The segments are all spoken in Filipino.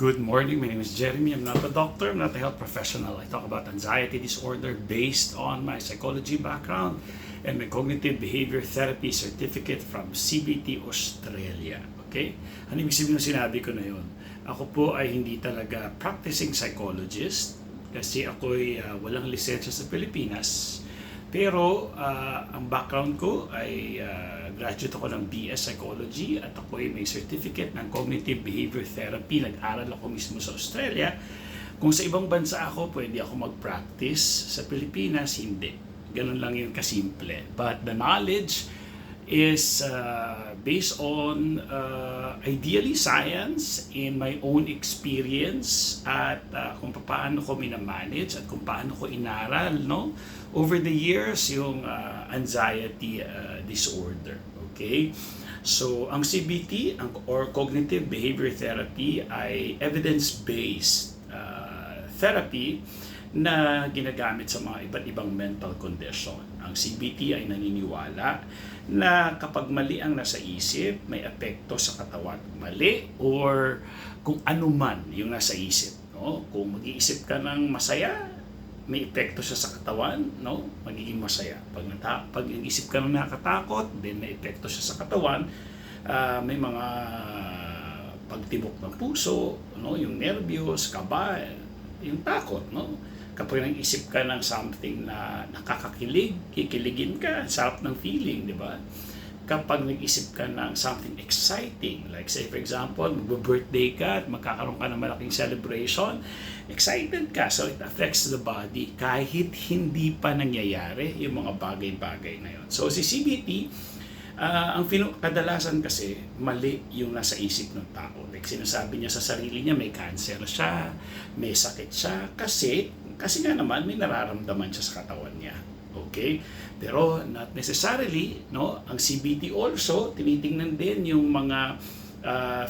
Good morning. My name is Jeremy. I'm not a doctor. I'm not a health professional. I talk about anxiety disorder based on my psychology background and my cognitive behavior therapy certificate from CBT Australia. Okay? Ano ibig sabihin ng sinabi ko na yun? Ako po ay hindi talaga practicing psychologist kasi ako'y walang lisensya sa Pilipinas. Pero ang background ko ay graduate ako ng BS Psychology at ako ay may certificate ng Cognitive Behavior Therapy. Nag-aral ako mismo sa Australia. Kung sa ibang bansa ako, pwede ako mag-practice. Sa Pilipinas, hindi. Ganun lang yun kasimple. But the knowledge is based on ideally science in my own experience at kung paano ko minamanage at kung paano ko inaral over the years yung anxiety disorder. Okay? So, ang CBT or Cognitive Behavior Therapy ay evidence-based therapy na ginagamit sa mga iba't ibang mental condition. Ang CBT ay naniniwala na kapag mali ang nasa isip, may epekto sa katawan. Mali or kung ano man yung nasa isip. No? Kung mag-iisip ka ng masaya, may epekto siya sa katawan, no? Magiging masaya. Pag nag-isip ka ng nakakatakot, then may epekto siya sa katawan. May mga pagtibok ng puso, no? Yung nervyos, kaba, yung takot, no? Kapag nag-isip ka ng something na nakakakilig, kikiligin ka, sarap ng feeling, di ba? Kapag nag-isip ka ng something exciting, like say for example, mag-birthday ka at magkakaroon ka ng malaking celebration, excited ka, so it affects the body kahit hindi pa nangyayari yung mga bagay-bagay na yun. So si CBT, kadalasan kasi mali yung nasa isip ng tao. Like sinasabi niya sa sarili niya may cancer siya, may sakit siya, kasi nga naman may nararamdaman siya sa katawan niya. Okay? Pero not necessarily, no? Ang CBT also tinitingnan din yung mga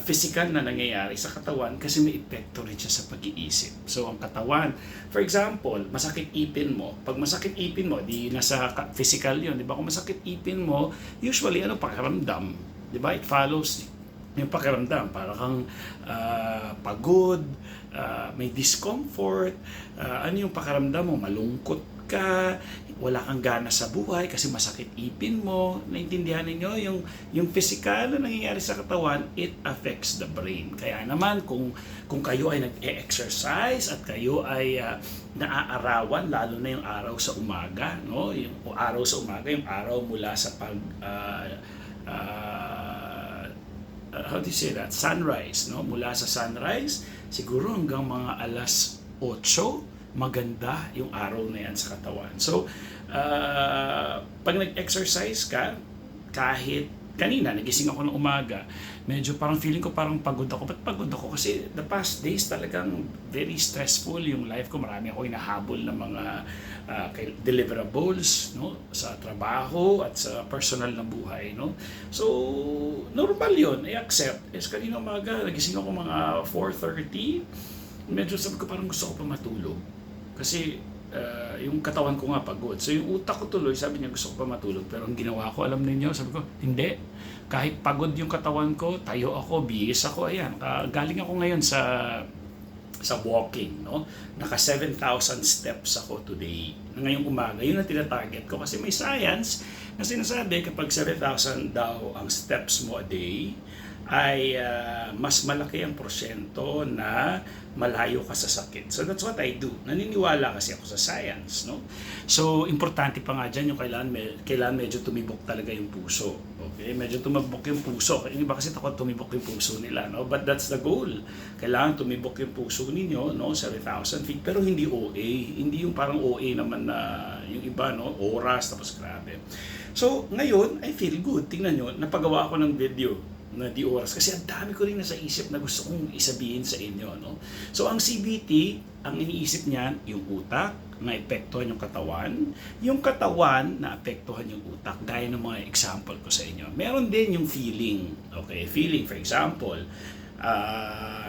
physical na nangyayari sa katawan kasi may epekto rin siya sa pag-iisip. So ang katawan, for example, masakit ipin mo. Pag masakit ipin mo, di nasa physical 'yun, di ba? Kung masakit ipin mo, usually pakiramdam, di ba? It follows yung pakiramdam, para kang pagod, may discomfort, ano yung pakiramdam mo, malungkot ka, wala kang gana sa buhay kasi masakit ipin mo. Naintindihan niyo yung physical na nangyayari sa katawan, it affects the brain. Kaya naman kung kayo ay nag-exercise at kayo ay naaarawan, lalo na yung araw sa umaga, no? Yung araw sa umaga, yung araw mula sa how do you say that? Sunrise, no? Mula sa sunrise, siguro hanggang mga alas 8, maganda yung araw na yan sa katawan. So, pag nag-exercise ka, kahit kanina, nagising ako ng umaga, medyo parang feeling ko parang pagod ako. Ba't pagod ako? Kasi the past days talagang very stressful yung life ko. Marami ako hinahabol ng mga deliverables, no? Sa trabaho at sa personal na buhay, no? So, normal yun. I-accept. Kanina umaga, nagising ako mga 4:30. Medyo sabi ko parang gusto ko pa matulog. Kasi yung katawan ko nga pagod. So yung utak ko tuloy, sabi niya gusto ko pa matulog. Pero ang ginawa ko, alam niyo, sabi ko, hindi. Kahit pagod yung katawan ko, tayo ako, bihis ako, ayan. Galing ako ngayon sa walking, no? Naka 7,000 steps ako today. Ngayong umaga, yun ang tinatarget ko. Kasi may science na sinasabi kapag 7,000 daw ang steps mo a day, ay mas malaki ang porsyento na malayo ka sa sakit. So that's what I do. Naniniwala kasi ako sa science, no? So importante pa nga dyan yung kailangan medyo tumibok talaga yung puso. Okay? Medyo tumibok yung puso. Yung iba kasi takot tumibok yung puso nila, no? But that's the goal. Kailangan tumibok yung puso ninyo, no? 7,000 feet. Pero hindi OA. Hindi yung parang OA naman na yung iba, no? Oras, tapos grabe. So ngayon, I feel good. Tingnan nyo, napagawa ako ng video na di oras kasi ang dami ko rin nasa isip na gusto kong isabihin sa inyo, no? So ang CBT, ang iniisip niyan yung utak na apektuhan yung katawan na apektuhan yung utak, gaya ng mga example ko sa inyo. Meron din yung feeling. Okay, feeling, for example,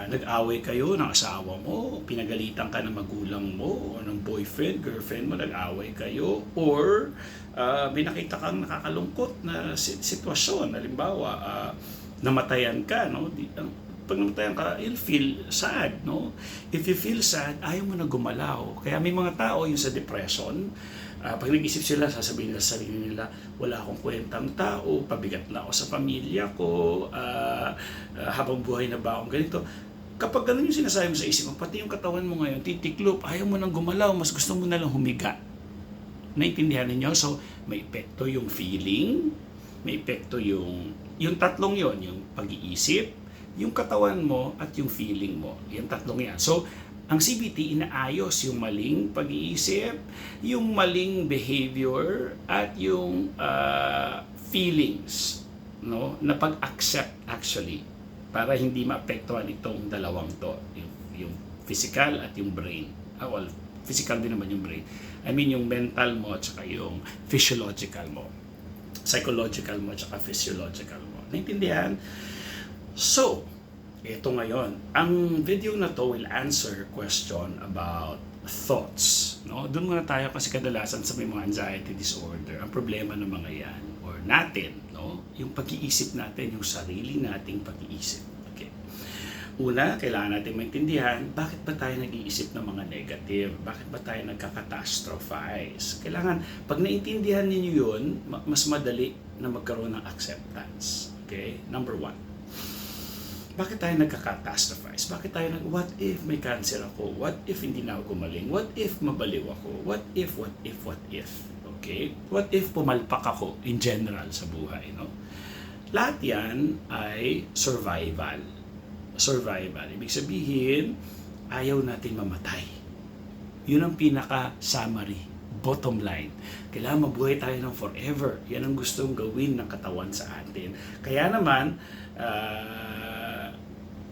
nag-away kayo ng asawa mo, pinagalitan ka ng magulang mo o ng boyfriend, girlfriend mo, nag-away kayo, or may nakita kang nakakalungkot na sitwasyon, halimbawa namatayan ka, no? pag namatayan ka, you'll feel sad, no? If you feel sad, ayaw mo na gumalaw. Kaya may mga tao yung sa depression, pag nag-isip sila, sasabihin nila sa sarili nila, wala akong kwentang tao, pabigat na ako sa pamilya ko, habang buhay na ba akong ganito. Kapag ganun yung sinasabi mo sa isip mo, pati yung katawan mo ngayon, titiklop, ayaw mo nang gumalaw, mas gusto mo na lang humiga. Naintindihan ninyo? So, may epekto yung feeling, may epekto yung tatlong yon, yung pag-iisip, yung katawan mo, at yung feeling mo. Yung tatlong yan. So, ang CBT inaayos yung maling pag-iisip, yung maling behavior, at yung feelings, no, na pag-accept actually, para hindi maapektuhan itong dalawang to, yung physical at yung brain. Well, physical din naman yung brain. I mean yung mental mo at saka yung physiological mo. Psychological mo at saka physiological mo. Naintindihan? So, ito ngayon. Ang video na to will answer question about thoughts. No? Doon muna tayo kasi kadalasan sa may mga anxiety disorder, ang problema ng mga yan, or natin, no? Yung pag-iisip natin, yung sarili nating pag-iisip. Okay. Una, kailangan natin maintindihan, bakit ba tayo nag-iisip ng mga negative? Bakit ba tayo nagka-catastrophize? Kailangan, pag naintindihan ninyo yun, mas madali na magkaroon ng acceptance. Okay? Number one. Bakit tayo nagka-catastrophize? Bakit tayo what if may cancer ako? What if hindi na ako gumaling? What if mabaliw ako? What if? Okay? What if pumalpak ako in general sa buhay, no? Lahat yan ay survival. Survival. Ibig sabihin, ayaw natin mamatay. Yun ang pinaka-summary. Bottom line. Kailangan mabuhay tayo ng forever. Yan ang gustong gawin ng katawan sa atin. Kaya naman,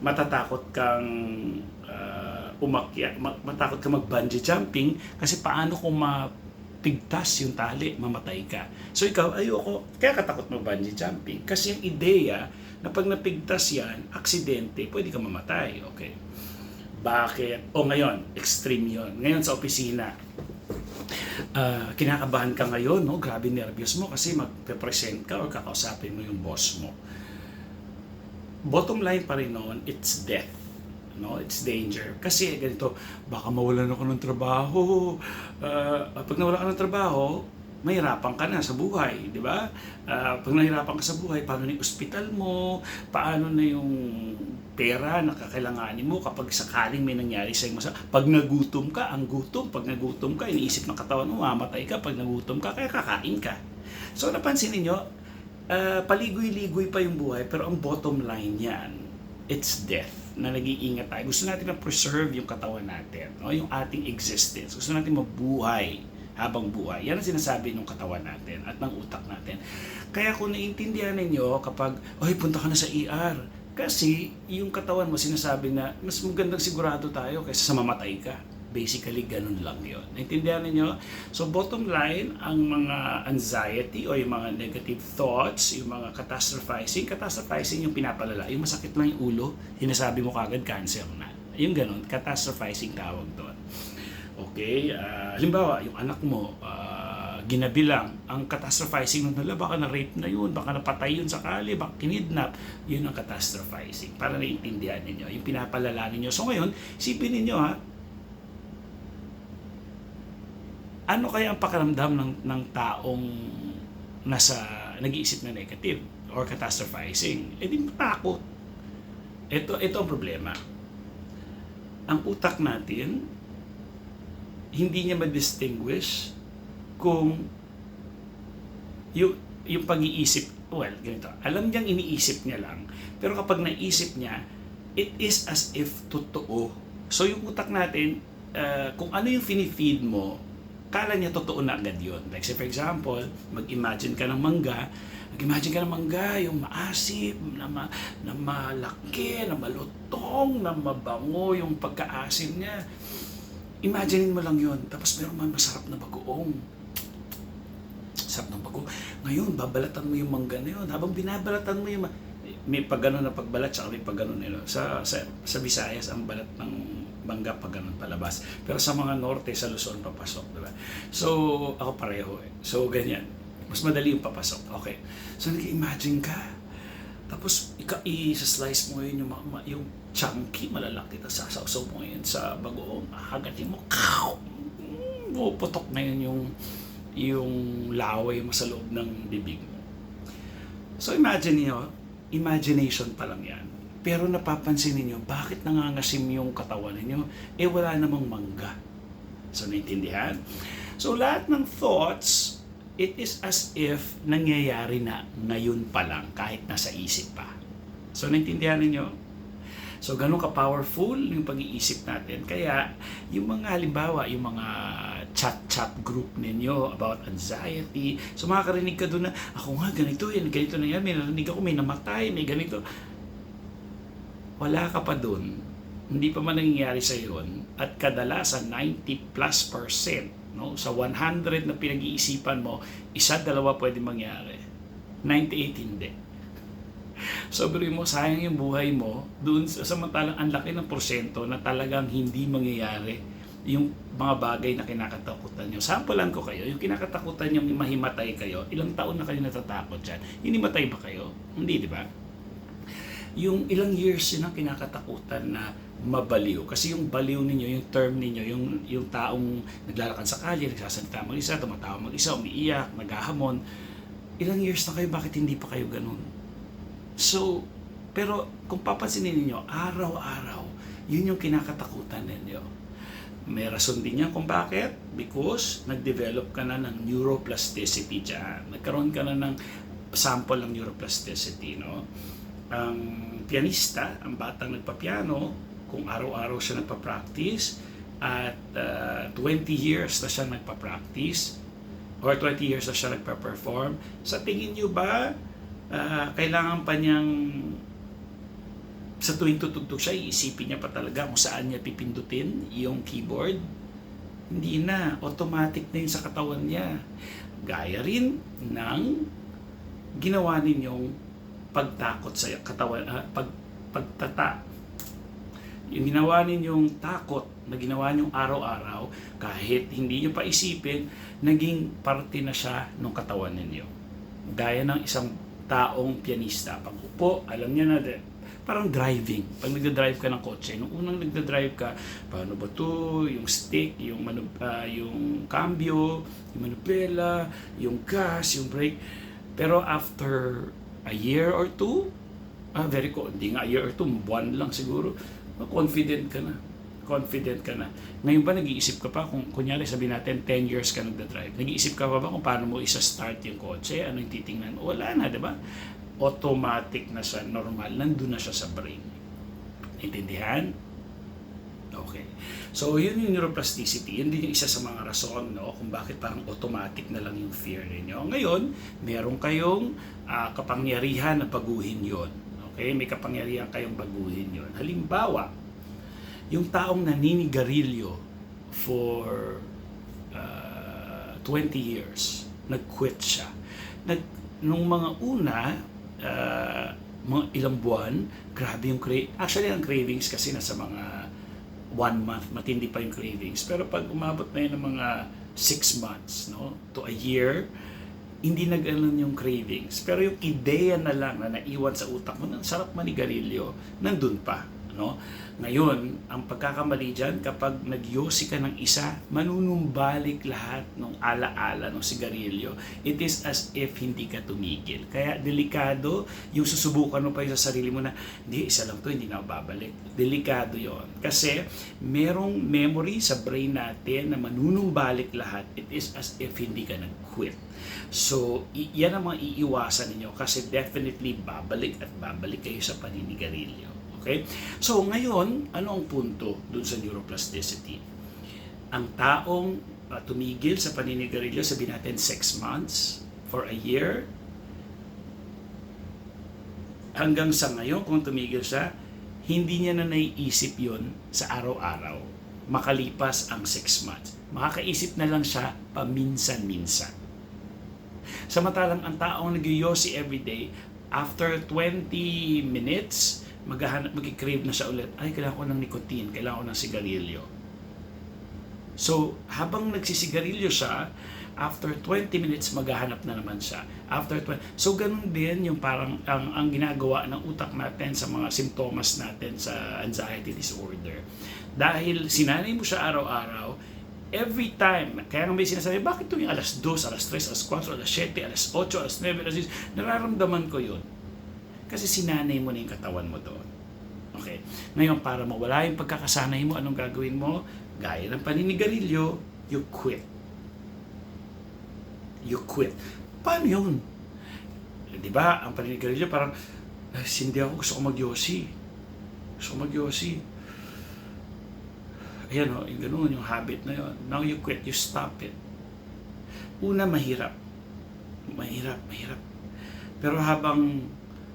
matatakot kang umakyat, matakot kang mag-bungee jumping kasi paano kung mapigtas yung tali, mamatay ka. So ikaw, ayoko, kaya katakot mag-bungee jumping kasi yung ideya na pag napigtas yan, aksidente, pwede ka mamatay. Okay. Bakit? O ngayon, extreme yon. Ngayon sa opisina, kinakabahan ka ngayon, no? Grabe nervyos mo kasi magpe-present ka o kakausapin mo yung boss mo. Bottom line pa rin noon, it's death. No, it's danger. Kasi ganito, baka mawalan ako ng trabaho. Pag nawalan ka ng trabaho, mahirapan ka na sa buhay, di ba? Pag nahirapan ka sa buhay, paano na yung ospital mo? Paano na yung pera na kakailanganin mo kapag sakaling may nangyari sa iyo? Pag nagutom ka, ang gutom. Pag nagutom ka, iniisip ng katawan mo, mamatay ka. Pag nagutom ka, kaya kakain ka. So napansin niyo, paligoy-ligoy pa yung buhay, pero ang bottom line yan, it's death. Na nag-iingat tayo. Gusto natin na preserve yung katawan natin, no? Yung ating existence. Gusto natin mabuhay habang buhay. Yan ang sinasabi ng katawan natin at ng utak natin. Kaya kung naiintindihan ninyo kapag, punta ka na sa ER. Kasi yung katawan mo sinasabi na mas magandang sigurado tayo kaysa sa mamatay ka. Basically, ganun lang yun. Naintindihan ninyo? So, bottom line, ang mga anxiety o yung mga negative thoughts, yung mga catastrophizing yung pinapalala. Yung masakit lang yung ulo, sinasabi mo kagad cancer na. Yung ganun, catastrophizing tawag doon. Okay? Halimbawa, yung anak mo, ginabi lang, ang catastrophizing nun, baka na-rape na yun, baka napatay yun sakali, baka kinidnap, yun ang catastrophizing. Para naiintindihan ninyo, yung pinapalala ninyo. So ngayon, sipin ninyo ano kaya ang pakiramdam ng taong nag-iisip na negative or catastrophizing? Di matakot. Ito ang problema. Ang utak natin, hindi niya ma-distinguish kung yung pag-iisip, ganito. Alam niyang iniisip niya lang, pero kapag naisip niya, it is as if totoo. So yung utak natin, kung ano yung finifeed mo, kala niya totoo na agad yun. Like say for example, mag-imagine ka ng mangga, yung maasim, na malaki, na malutong, na mabango yung pagkaasim niya. Imagine mo lang yun. Tapos meron masarap na bagoong. Sarap ng bago. Ngayon, babalatan mo yung mangga na yun. Habang binabalatan mo yung may pagganon na pagbalat, saka may pagganon nila. Sa Visayas, ang balat ng mangga pag ganun palabas. Pero sa mga norte, sa Luzon, papasok. Diba? So, ako pareho. So, ganyan. Mas madali yung papasok. Okay. So, nag-imagine ka. Tapos i-slice mo yun yung chunky, malalaki, tapos sasawsaw mo yun sa bagoong, hagatin mo, puputok na yun yung laway mo sa loob ng bibig mo. So imagine niyo, imagination pa lang yan. Pero napapansin niyo, bakit nangangasim yung katawan niyo? Wala namang mangga. So naintindihan? So lahat ng thoughts, it is as if nangyayari na ngayon pa lang kahit nasa isip pa. So naintindihan niyo? So ganun ka-powerful yung pag-iisip natin. Kaya yung mga halimbawa, yung mga chat group ninyo about anxiety, so makakarinig ka doon na, ako nga ganito na yan, may narinig ako, may namatay, may ganito. Wala ka pa doon. Hindi pa man nangyayari sa yun. At kadalasan 90+%, no? Sa 100 na pinag-iisipan mo, 1-2 pwede mangyari. 98 hindi. Sobrang mo, sayang yung buhay mo, doon samantalang ang laki ng porsyento na talagang hindi mangyayari yung mga bagay na kinakatakutan nyo. Sampulan ko kayo, yung kinakatakutan nyo mahimatay kayo, ilang taon na kayo natatakot dyan? Hinimatay ba kayo? Hindi, di ba? Yung ilang years yun ang kinakatakutan na mabaliw. Kasi yung baliw ninyo, yung term ninyo, yung taong naglalakad sa kalye, nagsasalita mag-isa, tumatawa mag-isa, umiiyak, naghahamon. Ilang years na kayo, bakit hindi pa kayo ganun? So, pero kung papansinin ninyo, araw-araw, yun yung kinakatakutan ninyo. May rason din yan kung bakit. Because nag-develop ka na ng neuroplasticity dyan. Nagkaroon ka na ng sample ng neuroplasticity, no? Ang pianista, ang batang nagpapiano, kung araw-araw siya nagpa-practice at 20 years na siya nagpa-practice or 20 years na siya nagpa-perform, sa tingin nyo ba kailangan pa niyang sa tuwing tutugtog siya, iisipin niya pa talaga kung saan niya pipindutin yung keyboard? Hindi na. Automatic na yun sa katawan niya. Gaya rin ng ginawa ninyong pagtakot sa katawan, pagtata. Yung ginawa ninyong takot na ginawa ninyong araw-araw, kahit hindi niyo pa isipin, naging parte na siya ng katawan ninyo. Gaya ng isang taong pianista. Pag upo, alam niya na din. Parang driving. Pag nagda-drive ka ng kotse, nung unang nagda-drive ka, paano ba to? Yung stick, yung cambio, yung manubela, yung gas, yung brake. Pero after a year or two, hindi nga a year or two, buwan lang siguro, confident ka na. Ngayon ba nag-iisip ka pa, kung kunyari sabihin natin 10 years ka nagda-drive, nag-iisip ka pa ba kung paano mo isa-start yung kotse, ano yung titingnan? Wala na, di ba? Automatic na siya, normal, nandun na siya sa brain. Intindihan? Okay. So, yun yung neuroplasticity. Yun din yung isa sa mga rason, no, kung bakit parang automatic na lang yung fear ninyo. Ngayon, meron kayong kapangyarihan na baguhin yon. Okay? May kapangyarihan kayong baguhin yon. Halimbawa, yung taong naninigarilyo for 20 years, nag-quit siya. Nung mga una, mga ilang buwan, grabe yung actually ang cravings kasi nasa mga 1 month, matindi pa yung cravings. Pero pag umabot na yun ng mga 6 months, no, to a year, hindi nag-anon yung cravings. Pero yung ideya na lang na naiwan sa utak mo, ang sarap manigarilyo, nandun pa. No? Ngayon, ang pagkakamali dyan, kapag nagyosi ka ng isa, manunumbalik lahat ng alaala ng sigarilyo. It is as if hindi ka tumigil. Kaya delikado yung susubukan mo pa yung sa sarili mo na, hindi, isa lang to, hindi na babalik. Delikado yon. Kasi merong memory sa brain natin na manunumbalik lahat. It is as if hindi ka nag-quit. So, yan ang mga iiwasan ninyo kasi definitely babalik at babalik kayo sa paninigarilyo. Okay? So, ngayon, ano ang punto dun sa neuroplasticity? Ang taong tumigil sa paninigarilyo, sabihin natin 6 months, for a year, hanggang sa ngayon, kung tumigil siya, hindi niya na naiisip yun sa araw-araw. Makalipas ang 6 months. Makakaisip na lang siya paminsan-minsan. Samantalang ang taong nag-yosi everyday, after 20 minutes, mag-crave na siya ulit, ay, kailangan ko ng nicotine, kailangan ko ng sigarilyo. So, habang nagsisigarilyo siya, After 20 minutes, maghahanap na naman siya. After 20, so ganun din yung parang ang ginagawa ng utak natin sa mga simptomas natin sa anxiety disorder. Dahil sinanay mo siya araw-araw, every time, kaya nga may sinasabi, bakit tuwing alas 2, alas 3, alas 4, alas 7, alas 8, alas 9, alas 10, nararamdaman ko yun. Kasi sinanay mo na yung katawan mo doon. Okay. Ngayon, para mawala yung pagkakasanay mo, anong gagawin mo? Gaya ng paninigarilyo, you quit. You quit. Paano yun? Di ba, ang paninigarilyo parang, hindi ako, gusto ko mag-yosi. Gusto ko mag-yosi. Ayan o, yung ganun, yung habit na yun. Now you quit, you stop it. Una, mahirap. Mahirap. Pero habang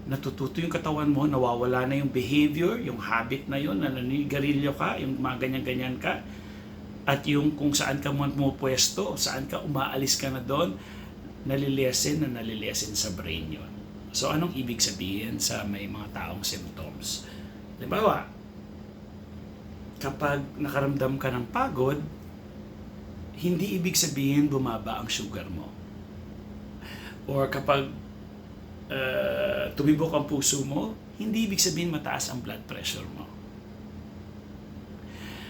natututo yung katawan mo, nawawala na yung behavior, yung habit na yun, na naninigarilyo ka, yung mga ganyan-ganyan ka, at yung kung saan ka pumupuesto, saan ka umaalis ka na doon, nalilesin sa brain yun. So, anong ibig sabihin sa may mga taong symptoms? Halimbawa, kapag nakaramdam ka ng pagod, hindi ibig sabihin bumaba ang sugar mo. Or kapag tumibok ang puso mo, hindi ibig sabihin mataas ang blood pressure mo.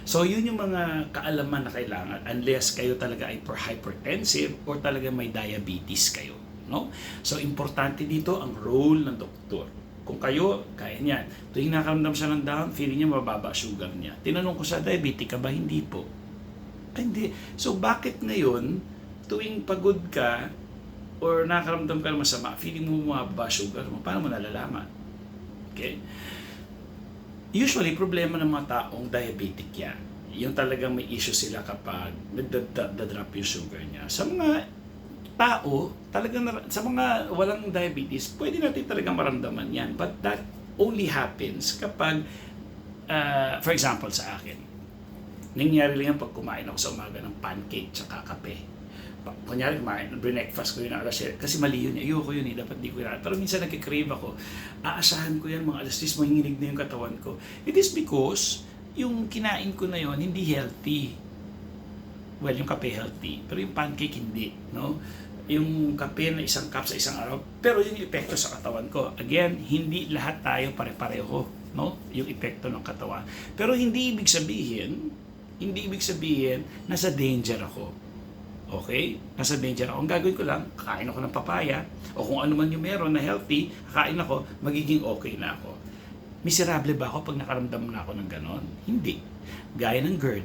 So, yun yung mga kaalaman na kailangan unless kayo talaga ay hypertensive or talaga may diabetes kayo. No? So, importante dito ang role ng doktor. Kung kayo, kaya niyan. Tuwing nakaramdam siya ng down, feeling niya mababa sugar niya. Tinanong ko sa diabetic ka ba? Hindi po. Ay, hindi. So, bakit ngayon, tuwing pagod ka, or nakaramdam ka ng masama, feeling mo mababa sugar mo, paano mo nalalaman? Okay? Usually, problema ng mga taong diabetic yan. Yung talagang may issue sila kapag nagda-drop yung sugar niya. Sa mga tao, talagang sa mga walang diabetes, pwede natin talagang maramdaman yan. But that only happens kapag, for example sa akin, nangyari lang yan pag kumain ako sa umaga ng pancake tsaka kape. Kunyari kumain, breakfast ko yun na alas 7, kasi mali yun, ayoko yun dapat di ko yun. Pero minsan nagkikrave ako, aasahan ko yan mga alas 10, mahinginig na yung katawan ko. It is because yung kinain ko na yun, hindi healthy. Well, yung kape healthy, pero yung pancake hindi, no? Yung kape na isang cup sa isang araw, pero yung epekto sa katawan ko. Again, hindi lahat tayo pare-pareho, no? Yung epekto ng katawan. Pero hindi ibig sabihin nasa danger ako. Okay? Nasa danger ako. Ang gagawin ko lang, kakain ako ng papaya, o kung ano man yung meron na healthy, kakain ako, magiging okay na ako. Miserable ba ako pag nakaramdam na ako ng ganon? Hindi. Gaya ng GERD.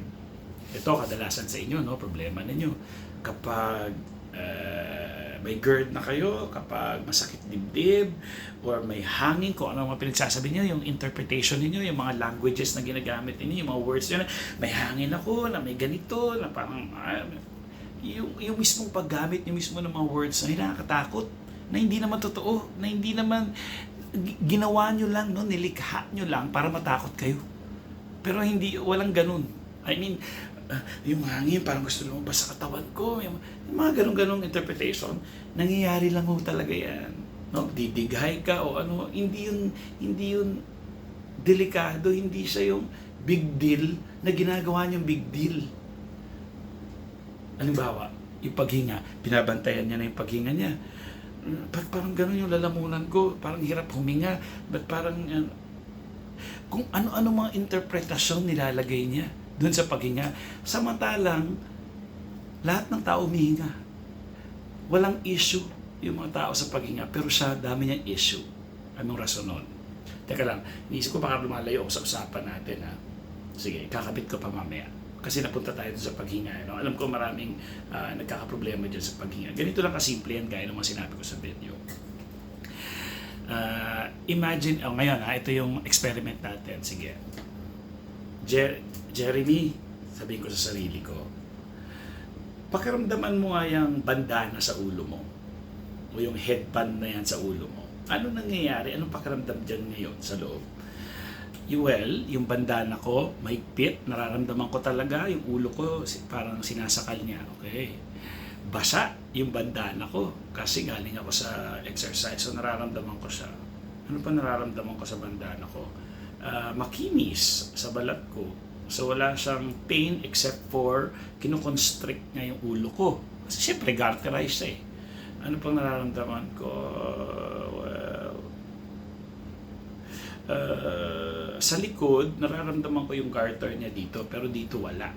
Ito, kadalasan sa inyo, no? Problema ninyo. Kapag may GERD na kayo, kapag masakit dibdib, or may hangin, kung ano mga pinagsasabi niyo, yung interpretation niyo, yung mga languages na ginagamit niyo, yung mga words niyo, may hangin ako, na may ganito, na parang, yung mismong paggamit yung mismo ng mga words na nakakatakot, na hindi naman totoo, na hindi naman ginawa nyo lang, no? Nilikha nyo lang para matakot kayo. Pero hindi, walang ganun. I mean, yung hangin parang gusto lumabas sa katawan ko, yung mga ganung-ganung interpretation, nangyayari lang ho talaga yan. No? Didighay ka o ano, hindi yun delikado, hindi siya yung big deal na ginagawa niyong big deal. Halimbawa, yung paghinga, binabantayan niya na yung paghinga niya. Parang ganun yung lalamunan ko, parang hirap huminga, but parang kung ano-ano mga interpretasyon nilalagay niya doon sa paghinga. Samantalang, lahat ng tao humihinga. Walang issue yung mga tao sa paghinga, pero siya, dami niyang issue. Anong rason nun? Teka lang, iniisip ko baka lumalayo ako sa usapan natin. Ha? Sige, kakabit ko pa mamaya. Kasi napunta tayo sa paghinga. No? Alam ko maraming nagkakaproblema dyan sa paghinga. Ganito lang kasimple yan, gaya ng mga sinabi ko sa video. Imagine, ngayon ito yung experiment natin. Sige. Jeremy, sabihin ko sa sarili ko, pakiramdaman mo nga yung bandana sa ulo mo. O yung headband na yan sa ulo mo. Ano nangyayari? Anong pakiramdam dyan ngayon sa loob? Well, yung bandana ko, mahigpit, nararamdaman ko talaga, yung ulo ko parang sinasakal niya, okay? Basa yung bandana ko kasi galing ako sa exercise, so nararamdaman ko siya. Ano pa nararamdaman ko sa bandana ko? Makinis sa balat ko. So wala siyang pain except for kinoconstrict niya yung ulo ko. Kasi syempre, garterize siya eh. Ano pang nararamdaman ko? Well, sa likod, nararamdaman ko yung garter niya dito, pero dito wala.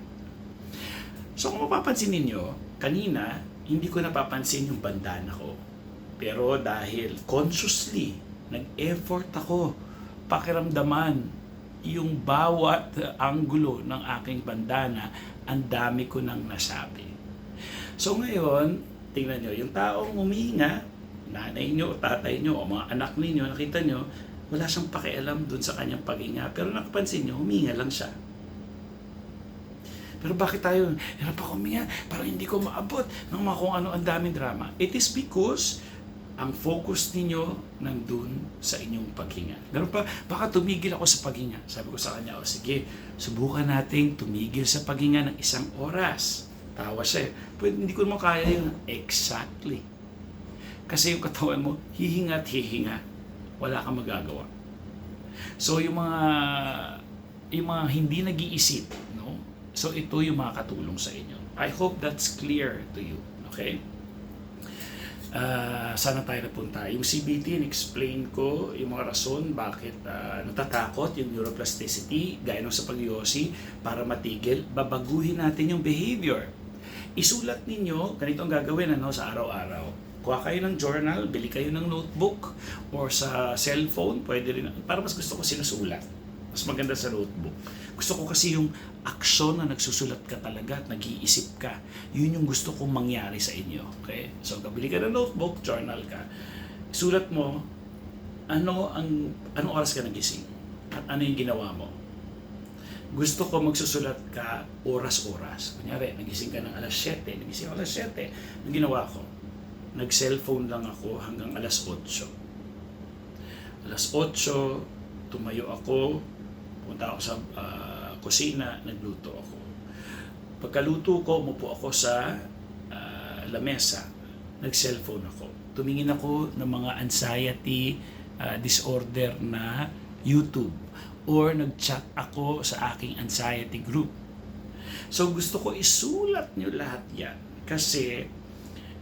So kung mapapansin ninyo, kanina, hindi ko napapansin yung bandana ko. Pero dahil consciously, nag-effort ako pakiramdaman yung bawat anggulo ng aking bandana, ang dami ko nang nasabi. So ngayon, tingnan nyo, yung taong humihinga, nanay nyo, tatay nyo, o mga anak ninyo, nakita nyo, wala siyang pakialam dun sa kanyang paghinga. Pero nakapansin nyo, huminga lang siya. Pero bakit tayo, hirap ako huminga, parang hindi ko maabot ng mga kung ano, ang daming drama. It is because ang focus ninyo nandun sa inyong paghinga. Ganun pa, baka tumigil ako sa paghinga. Sabi ko sa kanya, sige, subukan nating tumigil sa paghinga ng 1 oras. Tawa siya. Pwede, hindi ko naman kaya yun. Exactly. Kasi yung katawan mo, hihinga at hihinga. Wala kang magagawa. So yung mga hindi nag-iisip, no? So ito yung makakatulong sa inyo. I hope that's clear to you. Okay? Sana tayo napunta. Yung CBT, in-explain ko yung mga rason bakit natatakot yung neuroplasticity, gaya nung sa pag-yosi, para matigil, babaguhin natin yung behavior. Isulat ninyo, ganito ang gagawin sa araw-araw. Kuha kayo ng journal, bili kayo ng notebook, or sa cellphone, pwede rin. Para mas gusto ko sinusulat. Mas maganda sa notebook. Gusto ko kasi yung aksyon na nagsusulat ka talaga at nag-iisip ka. Yun yung gusto kong mangyari sa inyo. Okay? So, bili ka ng notebook, journal ka. Sulat mo, anong oras ka nagising? At ano yung ginawa mo? Gusto ko magsusulat ka oras-oras. Kunyari, nagising ka ng alas 7. Nagising alas 7. Ang ginawa ko, nag-cellphone lang ako hanggang alas 8. Alas 8, tumayo ako, punta ako sa kusina, nagluto ako. Pagkaluto ko, umupo ako sa lamesa, nag-cellphone ako. Tumingin ako ng mga anxiety disorder na YouTube or nag-chat ako sa aking anxiety group. So gusto ko isulat nyo lahat yan kasi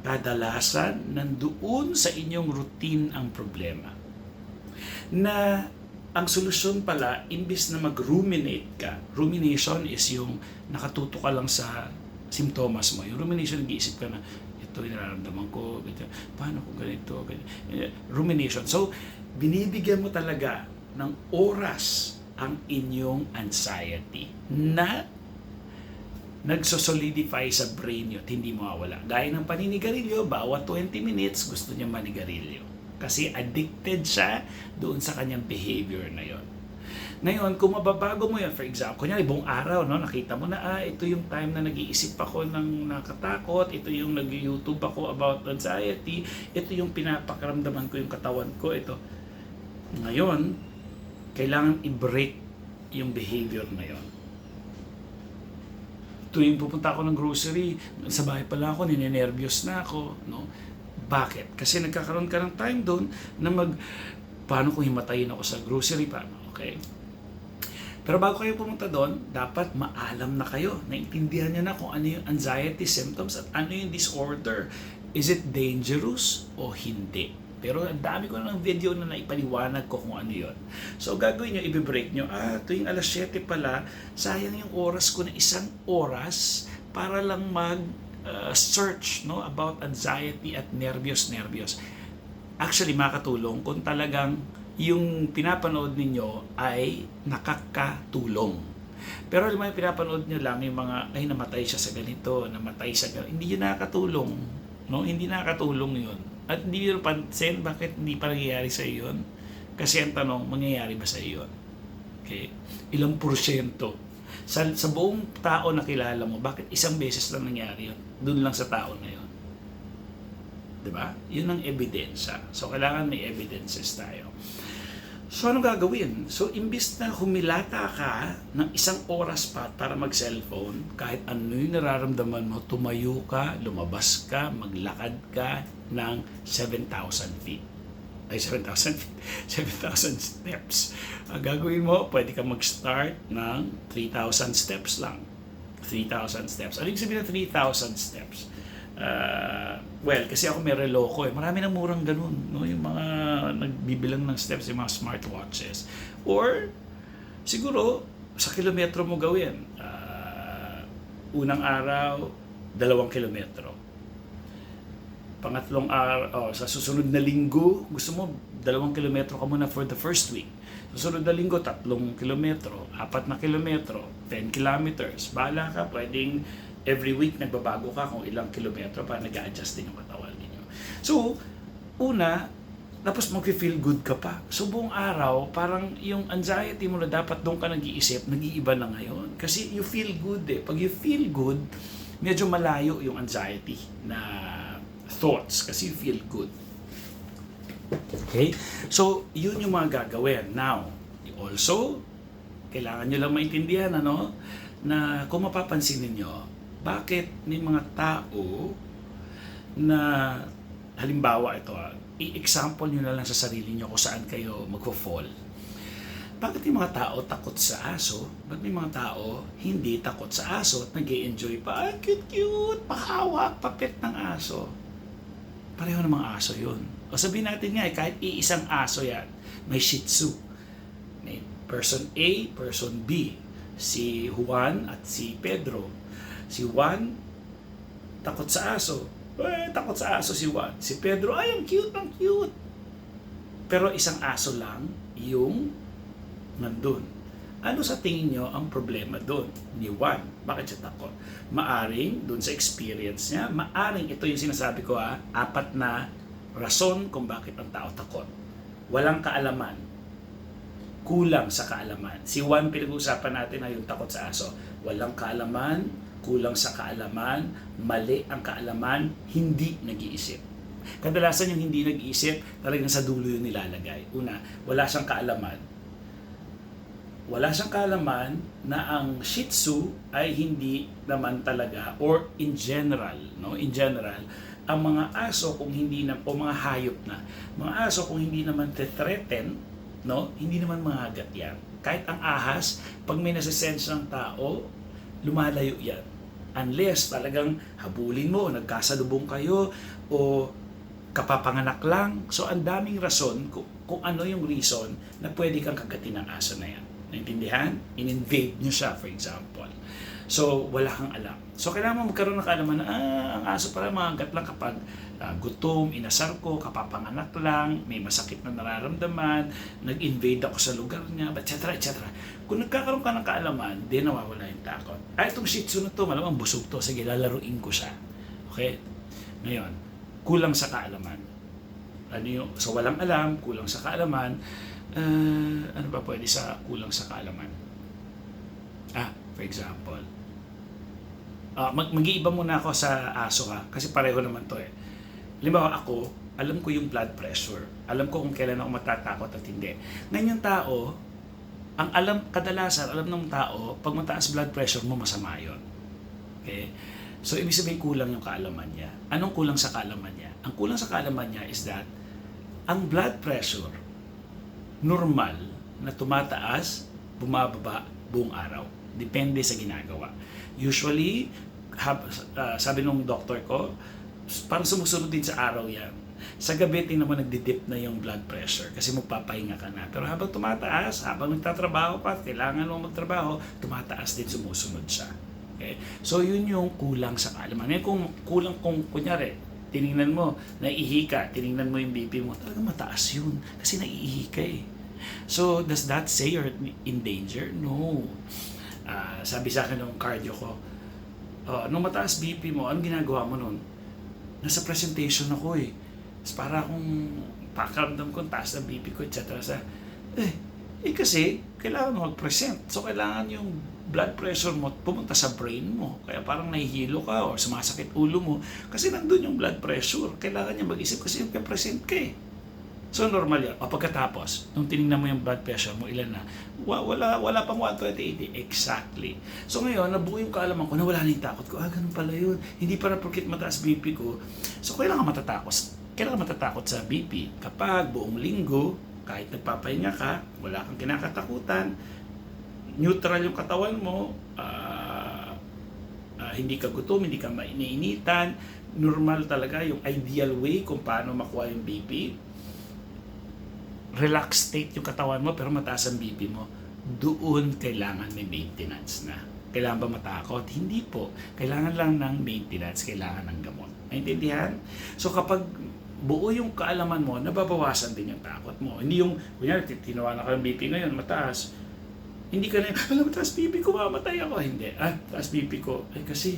kadalasan nandoon sa inyong routine ang problema. Na ang solusyon pala, imbis na mag-ruminate ka, rumination is yung nakatuto ka lang sa simptomas mo. Yung rumination, nag-iisip ka na, ito yung nararamdaman ko, ganito, paano kung ganito, ganito. Rumination. So, binibigyan mo talaga ng oras ang inyong anxiety na nagsosolidify sa brain nyo at hindi mawawala. Gaya ng paninigarilyo, bawat 20 minutes gusto niya manigarilyo. Kasi addicted siya doon sa kanyang behavior na yon. Ngayon, kung mababago mo yan, for example, kunyari, buong araw, nakita mo na, ito yung time na nag-iisip ako ng nakatakot, ito yung nag-YouTube ako about anxiety, ito yung pinapakaramdaman ko yung katawan ko, ito. Ngayon, kailangan i-break yung behavior na yon. Tuwing pupunta ako ng grocery, sa bahay pala ako, ninenervyos na ako, no? Bakit? Kasi nagkakaroon ka ng time doon na paano kung himatayin ako sa grocery, paano? Okay? Pero bago kayo pumunta doon, dapat maalam na kayo. Naintindihan niyo na kung ano yung anxiety symptoms at ano yung disorder. Is it dangerous o hindi? Pero ang dami ko ng video na naipaliwanag ko kung ano yun. So gagawin nyo, i-break nyo, tuwing alas 7 pala, sayang yung oras ko na 1 oras para lang search about anxiety at nervyos. Actually, makatulong kung talagang yung pinapanood ninyo ay nakakatulong. Pero alam mo, yung pinapanood nyo lang yung mga, namatay siya sa ganito, namatay sa ganito. Hindi yun nakakatulong. No? Hindi nakakatulong yun. At hindi nyo pansin, bakit hindi pa nangyayari sa yun? Kasi ang tanong, mangyayari ba sa yun? Okay? Ilang porsyento? Sa buong tao na kilala mo, bakit isang beses lang nangyari yun? Doon lang sa tao na yun. Diba? Yun ang ebidensya. So, kailangan may evidences tayo. So, ano gagawin? So, imbis na humilata ka ng 1 oras pa para mag-cellphone, kahit ano yung nararamdaman mo, tumayo ka, lumabas ka, maglakad ka ng 7,000 feet. 7,000 steps. Ang gagawin mo, pwede ka mag-start ng 3,000 steps lang. 3,000 steps. Ano yung sabihin na 3,000 steps? Well, kasi ako may relo ko eh. Marami ng murang ganun, no? Yung mga nagbibilang ng steps, yung mga smartwatches. Or, siguro, sa kilometro mo gawin. Unang araw, 2 kilometro. Pangatlong araw, sa susunod na linggo, gusto mo 2 kilometro ka muna for the first week. Susunod na linggo, 3 kilometro, 4 na kilometro, 10 kilometers. Bahala ka, pwedeng every week nagbabago ka kung ilang kilometro para nag-a-adjust din yung katawan ninyo. So, una, tapos mag-feel good ka pa. So, buong araw, parang yung anxiety mo na dapat doon ka nag-iisip, nag-iiba na ngayon. Kasi you feel good eh. Pag you feel good, medyo malayo yung anxiety na thoughts kasi you feel good. Okay? So, yun yung mga gagawin. Now, also, kailangan nyo lang maintindihan, na kung mapapansin ninyo, bakit may mga tao na, halimbawa ito, i-example nyo na lang sa sarili nyo kung saan kayo magpo-fall. Bakit may mga tao takot sa aso? Bakit may mga tao hindi takot sa aso at nag-i-enjoy pa? Ay, cute-cute, pahawak, papit ng aso. Pareho ng mga aso yun. O sabihin natin nga, kahit iisang aso yan, may Shih Tzu. May person A, person B. Si Juan at si Pedro. Si Juan, takot sa aso. Takot sa aso si Juan. Si Pedro, ay, ang cute, ang cute. Pero isang aso lang yung nandun. Ano sa tingin nyo ang problema doon ni Juan? Bakit siya takot? Maaring, doon sa experience niya, maaring ito yung sinasabi ko 4 na rason kung bakit ang tao takot. Walang kaalaman. Kulang sa kaalaman. Si Juan, pinag-uusapan natin na yung takot sa aso. Walang kaalaman, kulang sa kaalaman, mali ang kaalaman, hindi nag-iisip. Kadalasan yung hindi nag-iisip, talagang sa dulo yung nilalagay. Una, wala siyang kaalaman. Wala siyang kaalaman na ang Shih Tzu ay hindi naman talaga, or in general, ang mga aso kung hindi na, o mga hayop na, mga aso kung hindi naman threaten, hindi naman mahagat yan. Kahit ang ahas, pag may nasisense ng tao, lumalayo yan. Unless talagang habulin mo, nagkasalubong kayo, o kapapanganak lang. So, ang daming rason kung ano yung reason na pwede kang kagatin ng aso na yan. Naintindihan? In-invade nyo siya, for example. So, wala kang alam. So, kailangan mo magkaroon ng kaalaman na, ang aso pala mahagat lang kapag gutom, inasar ko, kapapanganak lang, may masakit na nararamdaman, nag-invade ako sa lugar niya, etc. etc. Kung nagkakaroon ka ng kaalaman, di nawawala yung takot. Itong Shih Tzu na to, malamang busog to, sige, lalaruin ko siya. Okay? Ngayon, kulang sa kaalaman. So, walang alam, kulang sa kaalaman. Ano ba pwede sa kulang sa kaalaman? For example, mag-iiba muna ako sa aso kasi pareho naman to eh. Halimbawa ako, alam ko yung blood pressure. Alam ko kung kailan ako matatakot at hindi. Ngayon yung tao, kadalasan, alam ng tao, pag mataas blood pressure mo, masama yun. Okay? So, ibig sabihin kulang yung kaalaman niya. Anong kulang sa kaalaman niya? Ang kulang sa kaalaman niya is that, ang blood pressure, normal na tumataas, bumababa buong araw. Depende sa ginagawa. Usually, sabi nung doktor ko, parang sumusunod din sa araw yan. Sa gabi, tingnan mo nagdidip na yung blood pressure kasi magpapahinga ka na. Pero habang tumataas, habang nagtatrabaho pa, kailangan mo magtrabaho, tumataas din, sumusunod siya. Okay? So, yun yung kulang sa kaalaman. Kung kulang, kunyari, tiningnan mo, naiihi ka, tiningnan mo yung BP mo, talagang mataas yun kasi naiihi ka eh. So, does that say you're in danger? No. Sabi sa akin ng cardio ko, nung mataas BP mo, anong ginagawa mo nun? Nasa presentation ako eh. Para akong pakaramdam ko, taas ng BP ko, etc. Kasi, kailangan mo mag-present. So, kailangan yung blood pressure mo pumunta sa brain mo. Kaya parang nahihilo ka o sumasakit ulo mo. Kasi nandun yung blood pressure. Kailangan niya mag-isip kasi yung present ka eh. So, normal yan. O pagkatapos, nung tinignan mo yung blood pressure mo, ilan na? Wala pang 120/80. Exactly. So, ngayon, nabuo yung kaalaman ko na wala na yung takot ko. Ganun pala yun. Hindi para porket mataas BP ko. So, kailangan matatakot sa BP. Kapag buong linggo, kahit nagpapahinga ka, wala kang kinakatakutan, neutral yung katawan mo, hindi ka gutom, hindi ka mainiinitan, normal talaga yung ideal way kung paano makuha yung BP. Relax state yung katawan mo pero mataas ang BP mo. Doon kailangan may maintenance na. Kailangan ba matakot? Hindi po. Kailangan lang ng maintenance, kailangan ng gamot. Naintindihan? So kapag buo yung kaalaman mo, nababawasan din yung takot mo. Hindi yung, kunyari, tinawa ka ng BP ngayon, mataas. Hindi ka na, alam mo, taas BP ko, mamatay ako. Hindi. Taas BP ko. Kasi,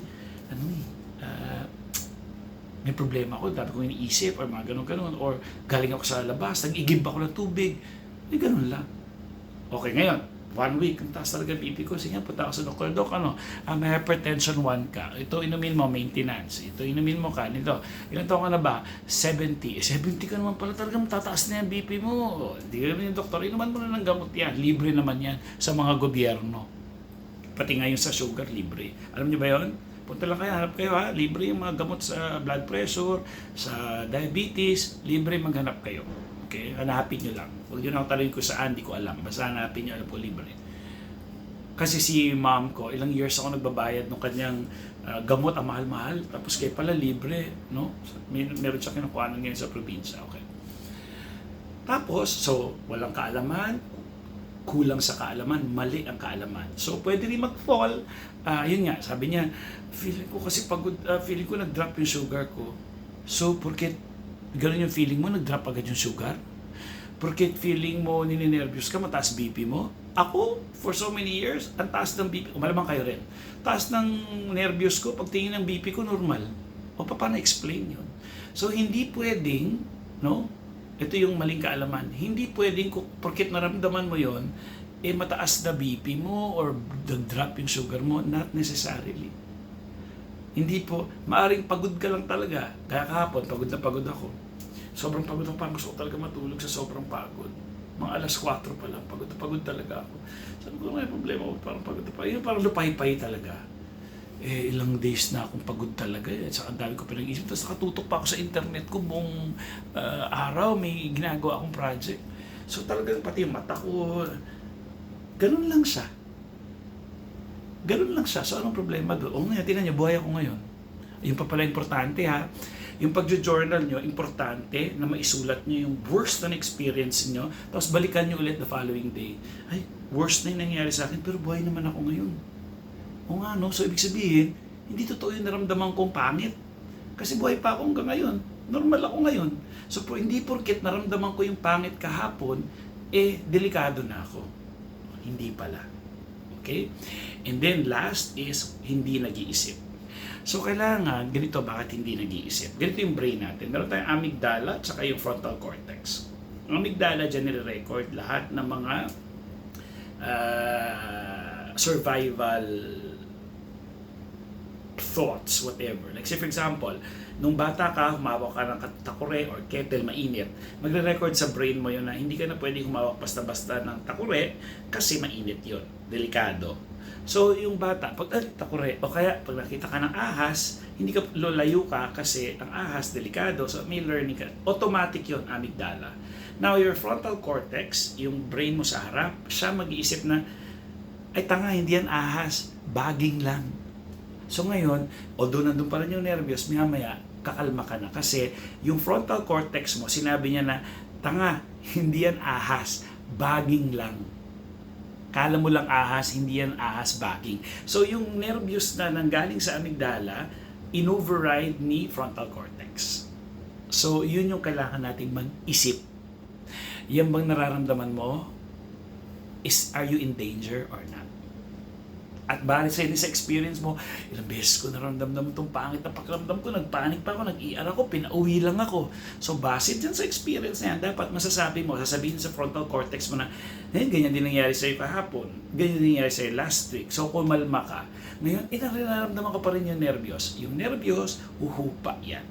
may problema ako, dapat ko iniisip, or mga ganun-ganun, or galing ako sa labas, nag-igib ako ng tubig. Ganun lang. Okay, ngayon, 1 week, ang taas talaga BP ko. Sige, punta ako sa doktor. Dok, may hypertension 1 ka. Ito, inumin mo, maintenance. Ito, inumin mo ka. Nito, ilan taon ka na ba? 70. 70 ka naman pala talaga, matataas na yung BP mo. Hindi ka naman yung doktor, inuman mo na ng gamot yan. Libre naman yan sa mga gobyerno. Pati ngayon sa sugar, libre. Alam niyo ba yon? Punta lang kayo, hanap kayo ha. Libre yung mga gamot sa blood pressure, sa diabetes. Libre maghanap kayo. Okay? Hanapin nyo lang. Huwag nyo na ako talawin ko saan, di ko alam. Basta hanapin nyo, alam po, libre. Kasi si mom ko, ilang years ako nagbabayad ng kanyang gamot, ang mahal-mahal. Tapos kayo pala, libre. No? Meron siya kinukuhanan ngayon sa probinsya. Okay. Tapos, so, walang kaalaman, kulang sa kaalaman, mali ang kaalaman. So, pwede rin mag-fall. Yun nga, sabi niya, feeling ko kasi pagod, feeling ko nag-drop yung sugar ko. So, porket ganun yung feeling mo, nag-drop agad yung sugar? Porket feeling mo, nininervyos ka, mataas BP mo? Ako, for so many years, ang taas ng BP, malamang kayo rin, taas ng nervyos ko, pagtingin ng BP ko, normal. O paano explain yun? So, hindi pwedeng, no? Ito yung maling kaalaman. Hindi pwedeng, porket naramdaman mo yon, mataas na BP mo or nag-drop yung sugar mo, not necessarily. Hindi po, maaring pagod ka lang talaga. Kaya kahapon, pagod na pagod ako. Sobrang pagod ako, parang gusto ko talaga matulog sa sobrang pagod. Mga alas 4 pa lang, pagod na pagod talaga ako. Sabi ko, may problema ko, parang pagod na pagod. Parang lupay-pay talaga. Ilang days na akong pagod talaga. Saka ang dami ko pinag-isip. Tapos nakatutok pa ako sa internet ko buong araw, may ginagawa akong project. So talagang pati yung mata ko, ganun lang siya. Ganun lang siya. So, anong problema doon? O ngayon, tinan niyo, buhay ako ngayon. Yung pa pala importante ha. Yung pag-journal nyo, importante na maisulat nyo yung worst na experience nyo, tapos balikan nyo ulit the following day. Ay, worst na yung nangyari sa akin, pero buhay naman ako ngayon. O nga, no? So, ibig sabihin, hindi totoo yung naramdaman kong pangit. Kasi buhay pa ako hanggang ngayon. Normal ako ngayon. So, hindi porket naramdaman ko yung pangit kahapon, delikado na ako. Hindi pala. Okay? And then last is hindi nag-iisip. So kailangan, ganito, bakit hindi nag-iisip? Ganito yung brain natin. Meron tayong amygdala at saka yung frontal cortex. Ang amygdala dyan nire-record lahat ng mga survival thoughts, whatever. Like say for example, nung bata ka, humawak ka ng takure or kettle, mainit, magre-record sa brain mo yun na hindi ka na pwede humawak basta-basta ng takure kasi mainit yun, delikado. So yung bata, pag takure, o kaya pag nakita ka ng ahas, hindi ka lolayo ka kasi ang ahas, delikado, so may learning ka. Automatic yun, amygdala. Now your frontal cortex, yung brain mo sa harap, siya mag-iisip na, ay tanga, hindi yan ahas, baging lang. So ngayon, although nandun pa rin yung nervyos, maya-maya, kakalma ka na. Kasi yung frontal cortex mo, sinabi niya na, tanga, hindi yan ahas, baging lang. Kala mo lang ahas, hindi yan ahas, baging. So yung nervyos na nanggaling sa amygdala, in-override ni frontal cortex. So yun yung kailangan nating mag-isip. Yan bang nararamdaman mo? Are you in danger or not? At bali sa experience mo, ilang beses ko naramdaman itong pangit na pakiramdam ko, nagpanik pa ako, nag-ER ako, pinauwi lang ako. So base dyan sa experience na yan, dapat masasabi mo, sasabihin sa frontal cortex mo na, ganyan din nangyari sa'yo kahapon, ganyan din nangyari sa'yo last week, so kumalma ka. Ngayon, nararamdaman ko pa rin yung nervyos. Yung nervyos, huhupa yan.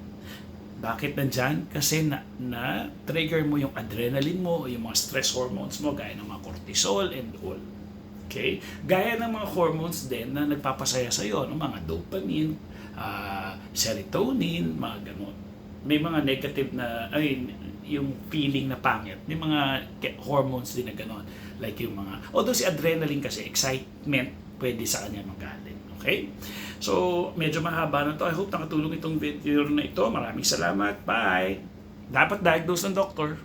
Bakit nandyan? Kasi na-trigger mo yung adrenaline mo, o yung mga stress hormones mo, gaya ng mga cortisol and all. Okay? Gaya ng mga hormones din na nagpapasaya sa iyo, no? Mga dopamine, serotonin, mga ganun. May mga negative na, yung feeling na pangit. May mga hormones din na ganun. Like yung mga, although si adrenaline kasi, excitement, pwede sa kanya magaling. Okay? Okay? So, medyo mahaba na to. I hope nakatulong itong video na ito. Maraming salamat. Bye! Dapat diagnose ng doktor.